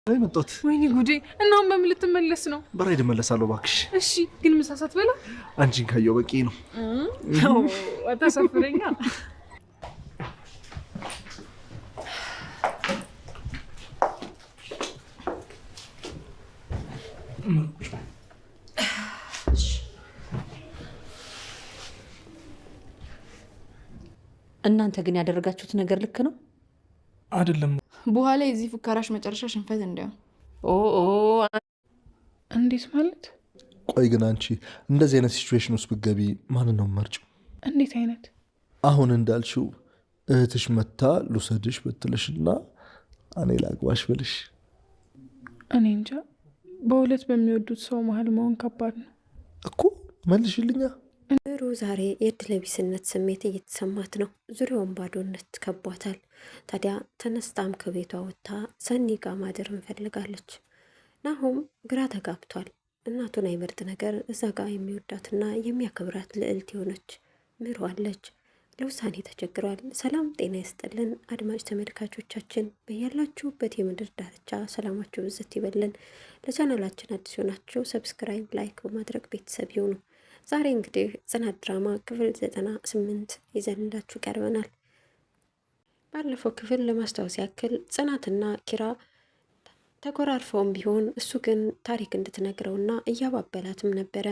አይ መጣሁት። ወይኔ ጉዴ! እናም በምን ልትመለስ ነው? በራይድ እመለሳለሁ እባክሽ። እሺ፣ ግን ምሳ ሳትበላ? አንቺን ካየው በቂ ነው። አታሳፍረኛ። እናንተ ግን ያደረጋችሁት ነገር ልክ ነው አይደለም? በኋላ የዚህ ፉከራሽ መጨረሻ ሽንፈት እንዲያው። እንዴት ማለት? ቆይ ግን አንቺ እንደዚህ አይነት ሲቹዌሽን ውስጥ ብትገቢ ማንን ነው መርጭው? እንዴት አይነት? አሁን እንዳልሽው እህትሽ መታ ልውሰድሽ ብትልሽና እኔ ላግባሽ ብልሽ? እኔ እንጃ። በሁለት በሚወዱት ሰው መሀል መሆን ከባድ ነው እኮ። መልሽልኛ። ምሩ ዛሬ የዕድለቢስነት ስሜት እየተሰማት ነው። ዙሪያውን ባዶነት ከቧታል። ታዲያ ተነስታም ከቤቷ ወጥታ ሰኒ ጋ ማደር እንፈልጋለች። ናሆም ግራ ተጋብቷል። እናቱን አይመርጥ ነገር እዛ ጋ የሚወዳትና የሚያከብራት ልዕልት የሆነች ምሩ አለች። ለውሳኔ ተቸግሯል። ሰላም ጤና ይስጥልን አድማጭ ተመልካቾቻችን፣ በያላችሁበት የምድር ዳርቻ ሰላማችሁ ብዝት ይበልን። ለቻናላችን አዲስ ሆናችሁ ሰብስክራይብ፣ ላይክ በማድረግ ቤተሰብ ይሁኑ። ዛሬ እንግዲህ ጽናት ድራማ ክፍል 98 ይዘንላችሁ ቀርበናል። ባለፈው ክፍል ለማስታወስ ያክል ጽናትና ኪራ ተኮራርፈውም ቢሆን እሱ ግን ታሪክ እንድትነግረውና እያባበላትም ነበረ።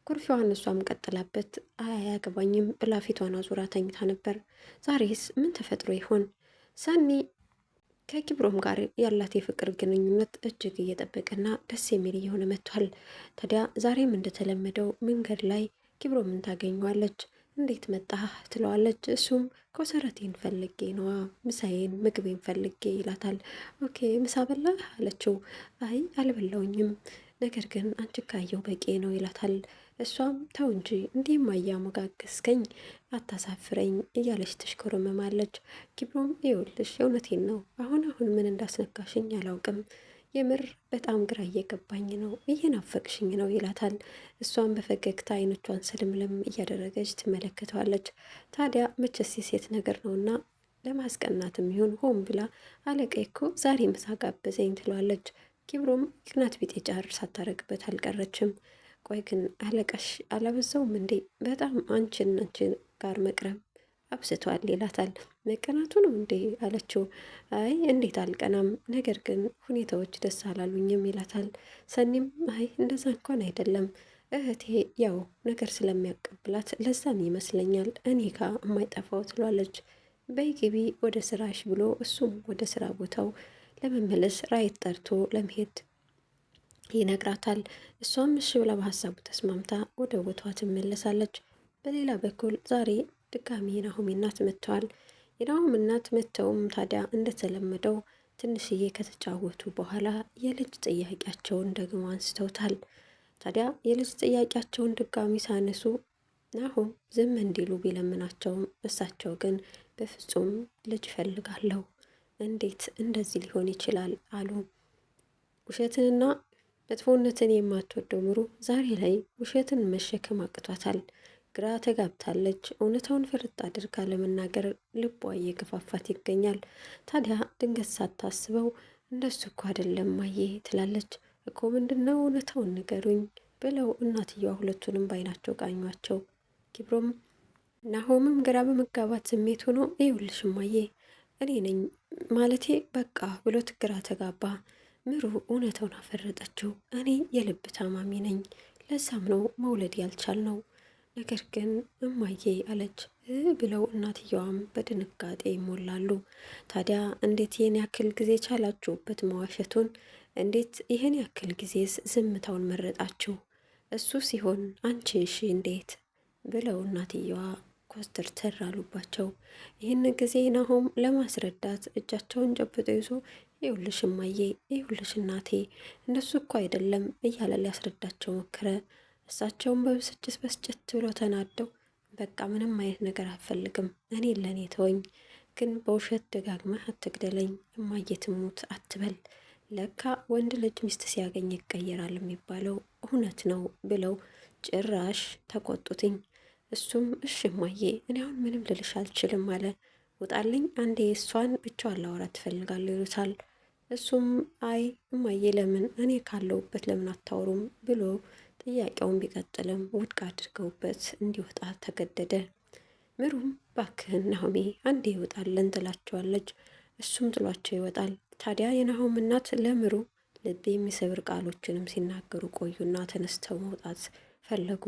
ኩርፊዋን እሷም ቀጥላበት አያገባኝም ብላ ፊቷን አዙራ ተኝታ ነበር። ዛሬስ ምን ተፈጥሮ ይሆን? ሰኒ ከኪብሮም ጋር ያላት የፍቅር ግንኙነት እጅግ እየጠበቀና ደስ የሚል እየሆነ መጥቷል። ታዲያ ዛሬም እንደተለመደው መንገድ ላይ ኪብሮምን ታገኘዋለች። እንዴት መጣህ ትለዋለች። እሱም ኮሰረቴን ፈልጌ ነዋ፣ ምሳዬን ምግቤን ፈልጌ ይላታል። ኦኬ ምሳ በላህ አለችው። አይ አልበላውኝም፣ ነገር ግን አንቺ ካየው በቂ ነው ይላታል። እሷም ተው እንጂ እንዲህም አያሞጋገስከኝ አታሳፍረኝ እያለች ትሽኮረመማለች። ኪብሮም ይኸውልሽ የእውነቴን ነው፣ አሁን ምን እንዳስነካሽኝ አላውቅም፣ የምር በጣም ግራ እየገባኝ ነው፣ እየናፈቅሽኝ ነው ይላታል። እሷም በፈገግታ አይኖቿን ስልምልም እያደረገች ትመለከተዋለች። ታዲያ መቼስ የሴት ነገር ነውና ለማስቀናትም ይሁን ሆን ብላ አለቃ እኮ ዛሬ ምሳ ጋበዘኝ ትለዋለች። ኪብሮም ቅናት ቢጤ ጫር ሳታረግበት አልቀረችም። ቆይ ግን አለቃሽ አላበዛውም እንዴ? በጣም አንቺን ጋር መቅረብ አብስቷል ይላታል። መቀናቱ ነው እንዴ አለችው። አይ እንዴት አልቀናም፣ ነገር ግን ሁኔታዎች ደስ አላሉኝም ይላታል። ሰኒም አይ እንደዛ እንኳን አይደለም እህቴ ያው ነገር ስለሚያቀብላት ለዛም ይመስለኛል እኔ ጋ የማይጠፋው ትሏለች። በይ ግቢ ወደ ስራሽ ብሎ እሱም ወደ ስራ ቦታው ለመመለስ ራይት ጠርቶ ለመሄድ ይነግራታል። እሷም እሺ ብላ በሀሳቡ ተስማምታ ወደ ቦታዋ ትመለሳለች። በሌላ በኩል ዛሬ ድጋሚ የናሆም እናት መጥተዋል። የናሆም እናት መጥተውም ታዲያ እንደተለመደው ትንሽዬ ከተጫወቱ በኋላ የልጅ ጥያቄያቸውን ደግሞ አንስተውታል። ታዲያ የልጅ ጥያቄያቸውን ድጋሚ ሳነሱ ናሆም ዝም እንዲሉ ቢለምናቸውም እሳቸው ግን በፍጹም ልጅ ፈልጋለሁ፣ እንዴት እንደዚህ ሊሆን ይችላል አሉ። ውሸትንና መጥፎነትን የማትወደው ምሩ ዛሬ ላይ ውሸትን መሸከም አቅቷታል። ግራ ተጋብታለች። እውነታውን ፍርጥ አድርጋ ለመናገር ልቧ እየገፋፋት ይገኛል። ታዲያ ድንገት ሳታስበው እንደሱ እኮ አይደለም ማዬ ትላለች። እኮ ምንድነው እውነታውን ንገሩኝ ብለው እናትየዋ ሁለቱንም ባይናቸው ቃኟቸው። ኪብሮም ናሆምም ግራ በመጋባት ስሜት ሆኖ ይኸውልሽ ማዬ እኔ ነኝ ማለቴ በቃ ብሎት ግራ ተጋባ። ምሩ እውነታውን አፈረጠችው። እኔ የልብ ታማሚ ነኝ፣ ለዛም ነው መውለድ ያልቻልነው። ነገር ግን እማዬ አለች ብለው እናትየዋም በድንጋጤ ይሞላሉ። ታዲያ እንዴት ይህን ያክል ጊዜ ቻላችሁበት መዋሸቱን? እንዴት ይህን ያክል ጊዜስ ዝምታውን መረጣችሁ? እሱ ሲሆን አንቺ እሺ እንዴት ብለው እናትየዋ ኮስተርተር አሉባቸው። ይህን ጊዜ ናሆም ለማስረዳት እጃቸውን ጨብጦ ይዞ ይኸውልሽ እማዬ፣ ይኸውልሽ እናቴ እንደሱ እኮ አይደለም እያለ ሊያስረዳቸው ሞከረ። እሳቸውም በብስጭት ብሎ ተናደው በቃ ምንም አይነት ነገር አልፈልግም፣ እኔ ለእኔ ተወኝ፣ ግን በውሸት ደጋግመህ አትግደለኝ፣ እማዬ ትሙት አትበል፣ ለካ ወንድ ልጅ ሚስት ሲያገኝ ይቀየራል የሚባለው እውነት ነው ብለው ጭራሽ ተቆጡትኝ። እሱም እሺ እማዬ እኔ አሁን ምንም ልልሽ አልችልም አለ። ውጣልኝ አንዴ እሷን ብቻዋን ላወራት ትፈልጋለሁ ይሉታል። እሱም አይ እማዬ ለምን እኔ ካለሁበት ለምን አታወሩም ብሎ ጥያቄውን ቢቀጥልም ውድቅ አድርገውበት እንዲወጣ ተገደደ። ምሩም ባክህን ናሆሜ አንዴ ይወጣለን ትላቸዋለች። እሱም ጥሏቸው ይወጣል። ታዲያ የናሆም እናት ለምሩ ልብ የሚሰብር ቃሎችንም ሲናገሩ ቆዩና ተነስተው መውጣት ፈለጉ።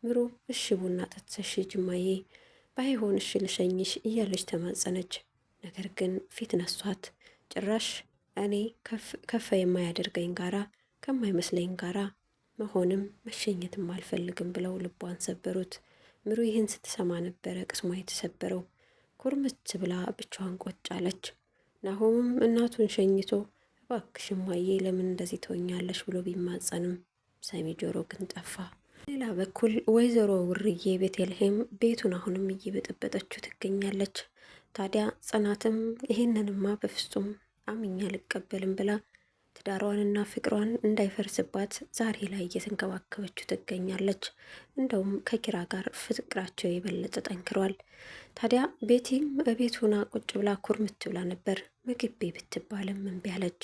ምሩ እሺ ቡና ጠጥተሽ ጅማዬ ባይሆን እሺ ልሸኝሽ እያለች ተማጸነች። ነገር ግን ፊት ነሷት። ጭራሽ እኔ ከፍ የማያደርገኝ ጋራ ከማይመስለኝ ጋራ መሆንም መሸኘትም አልፈልግም ብለው ልቧን ሰበሩት። ምሩ ይህን ስትሰማ ነበረ ቅስሟ የተሰበረው። ኩርምት ብላ ብቻዋን ቆጭ አለች። ናሆምም እናቱን ሸኝቶ እባክሽ እማዬ ለምን እንደዚህ ትሆኛለሽ ብሎ ቢማጸንም ሰሚ ጆሮ ግን ጠፋ። ሌላ በኩል ወይዘሮ ውርዬ ቤተልሔም ቤቱን አሁንም እየበጠበጠችው ትገኛለች። ታዲያ ጽናትም ይሄንንማ በፍጹም አምኜ አልቀበልም ብላ ትዳሯንና ፍቅሯን እንዳይፈርስባት ዛሬ ላይ እየተንከባከበችው ትገኛለች። እንደውም ከኪራ ጋር ፍቅራቸው የበለጠ ጠንክሯል። ታዲያ ቤቲም በቤት ሆና ቁጭ ብላ ኩርምት ብላ ነበር። ምግብ ብትባልም እምቢ አለች።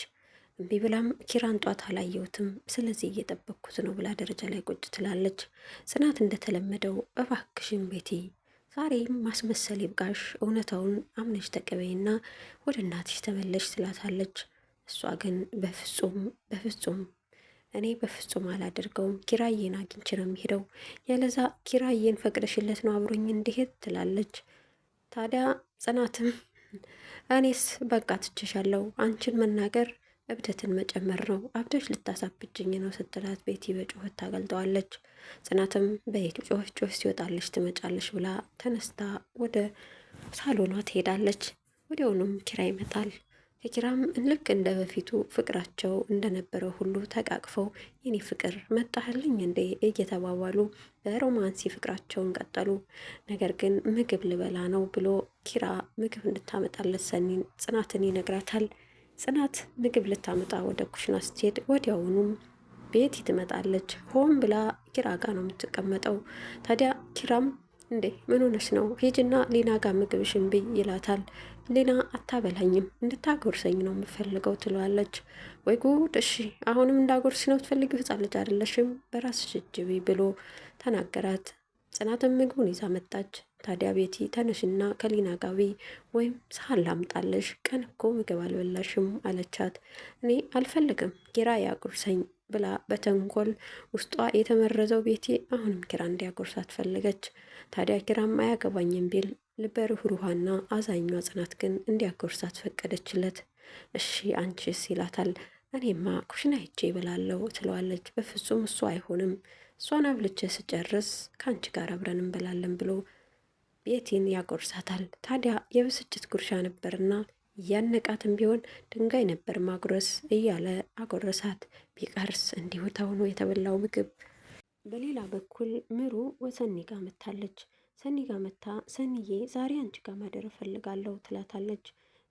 እምቢ ብላም ኪራን ጧት አላየሁትም ስለዚህ እየጠበቅኩት ነው ብላ ደረጃ ላይ ቁጭ ትላለች። ጽናት እንደተለመደው እባክሽን ቤቲ ዛሬም ማስመሰል ይብቃሽ፣ እውነታውን አምነሽ ተቀበይና ወደ እናትሽ ተመለሽ ትላታለች። እሷ ግን በፍጹም እኔ በፍጹም አላደርገውም፣ ኪራዬን አግኝቼ ነው የሚሄደው፣ ያለዛ ኪራዬን ፈቅደሽለት ነው አብሮኝ እንዲሄድ ትላለች። ታዲያ ጽናትም እኔስ በቃ ትችሻለሁ፣ አንቺን መናገር እብደትን መጨመር ነው፣ አብደሽ ልታሳብጅኝ ነው ስትላት ቤቲ በጩኸት ታገልጠዋለች። ጽናትም በየት ጮህ ሲወጣለች ትመጫለች ብላ ተነስታ ወደ ሳሎኗ ትሄዳለች። ወዲያውኑም ኪራ ይመጣል። ከኪራም ልክ እንደ በፊቱ ፍቅራቸው እንደነበረው ሁሉ ተቃቅፈው የኔ ፍቅር መጣህልኝ እንዴ እየተባባሉ በሮማንሲ ፍቅራቸውን ቀጠሉ። ነገር ግን ምግብ ልበላ ነው ብሎ ኪራ ምግብ እንድታመጣለት ሰኒን ጽናትን ይነግራታል። ጽናት ምግብ ልታመጣ ወደ ኩሽና ስትሄድ ወዲያውኑም ቤቲ ትመጣለች። ሆን ብላ ኪራ ጋር ነው የምትቀመጠው። ታዲያ ኪራም እንዴ ምን ሆነሽ ነው? ሂጅና ሊና ጋር ምግብሽን ብይ ይላታል። ሊና አታበላኝም እንድታጎርሰኝ ነው የምፈልገው ትለዋለች። ወይ ጉድ! እሺ አሁንም እንዳጎርስ ነው ትፈልጊው? ህጻን ልጅ አይደለሽም በራስሽ እጅ ብይ ብሎ ተናገራት። ጽናትም ምግቡን ይዛ መጣች። ታዲያ ቤቲ ተነሽና ከሊና ጋቢ ወይም ሳህን ላምጣለሽ፣ ቀን እኮ ምግብ አልበላሽም አለቻት። እኔ አልፈልግም ኪራ ያጉርሰኝ ብላ በተንኮል ውስጧ የተመረዘው ቤቲ አሁንም ኪራ እንዲያጎርሳት ፈለገች። ታዲያ ኪራም አያገባኝም ቢል ልበ ርኅሩኆና አዛኟ ጽናት ግን እንዲያጎርሳት ፈቀደችለት። እሺ አንቺስ ይላታል። እኔማ ኩሽና ሄጄ እበላለሁ ትለዋለች። በፍጹም እሱ አይሆንም፣ እሷን አብልቼ ስጨርስ ከአንቺ ጋር አብረን እንበላለን ብሎ ቤቲን ያጎርሳታል። ታዲያ የብስጭት ጉርሻ ነበርና እያነቃትም ቢሆን ድንጋይ ነበር ማጉረስ እያለ አጎረሳት። ቢቀርስ እንዲሁ ተውኖ የተበላው ምግብ። በሌላ በኩል ምሩ ወሰኒ ጋ መታለች። ሰኒ ጋ መታ ሰኒዬ ዛሬ አንቺ ጋር ማደር እፈልጋለሁ ትላታለች።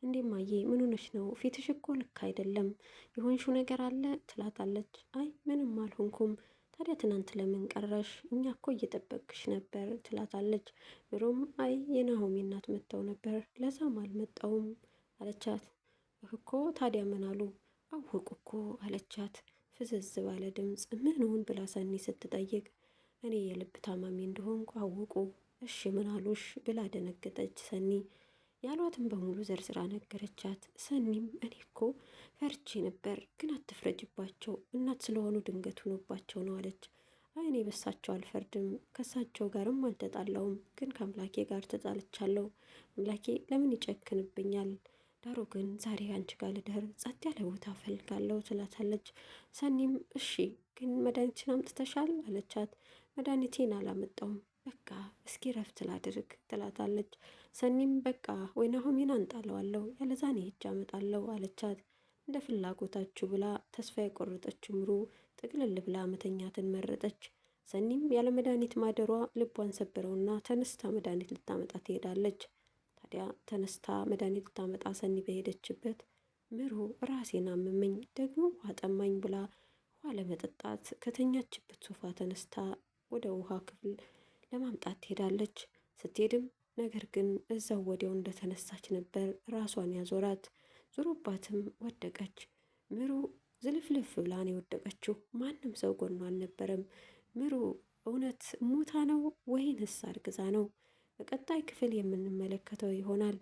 እንዴማዬ ምን ሆነሽ ነው? ፊትሽ እኮ ልክ አይደለም፣ የሆንሹ ነገር አለ ትላታለች። አይ ምንም አልሆንኩም። ታዲያ ትናንት ለምን ቀረሽ? እኛ እኮ እየጠበቅሽ ነበር ትላታለች። ምሩም አይ የናሆሚ እናት መጥተው ነበር ለዛም አልመጣውም አለቻት። እኮ ታዲያ ምን አሉ? አወቁ እኮ አለቻት ፍዝዝ ባለ ድምፅ። ምንውን ብላ ሰኒ ስትጠይቅ እኔ የልብ ታማሚ እንደሆንኩ አወቁ። እሺ ምን አሉሽ ብላ ደነገጠች ሰኒ። ያሏትን በሙሉ ዘርዝራ ነገረቻት። ሰኒም እኔ እኮ ፈርቼ ነበር፣ ግን አትፍረጅባቸው እናት ስለሆኑ ድንገት ሆኖባቸው ነው አለች። አይ እኔ በሳቸው አልፈርድም፣ ከሳቸው ጋርም አልተጣላውም፣ ግን ከአምላኬ ጋር ተጣልቻለሁ። አምላኬ ለምን ይጨክንብኛል? ዳሩ ግን ዛሬ አንቺ ጋር ልደር፣ ጸጥ ያለ ቦታ ፈልጋለሁ ትላታለች። ሰኒም እሺ ግን መድኃኒትን አምጥተሻል አለቻት። መድኃኒቴን አላመጣውም፣ በቃ እስኪ ረፍት ላድርግ ትላታለች። ሰኒም በቃ ወይ ናሆሜን አንጣለዋለሁ ያለዛ እኔ ሄጄ አመጣለሁ አለቻት። እንደ ፍላጎታችሁ ብላ ተስፋ የቆረጠችው ምሩ ጥቅልል ብላ መተኛትን መረጠች። ሰኒም ያለ መድኃኒት ማደሯ ልቧን ሰበረውና ተነስታ መድኃኒት ልታመጣ ትሄዳለች። ታዲያ ተነስታ መድኃኒት ልታመጣ ሰኒ በሄደችበት ምሩ ራሴን አመመኝ ደግሞ ውሃ ጠማኝ ብላ ውሃ ለመጠጣት ከተኛችበት ሶፋ ተነስታ ወደ ውሃ ክፍል ለማምጣት ትሄዳለች። ስትሄድም ነገር ግን እዛው ወዲያው እንደተነሳች ነበር ራሷን ያዞራት። ዞሮባትም ወደቀች። ምሩ ዝልፍልፍ ብላን የወደቀችው። ማንም ሰው ጎኗ አልነበረም። ምሩ እውነት ሞታ ነው ወይንስ አርግዛ ነው? በቀጣይ ክፍል የምንመለከተው ይሆናል።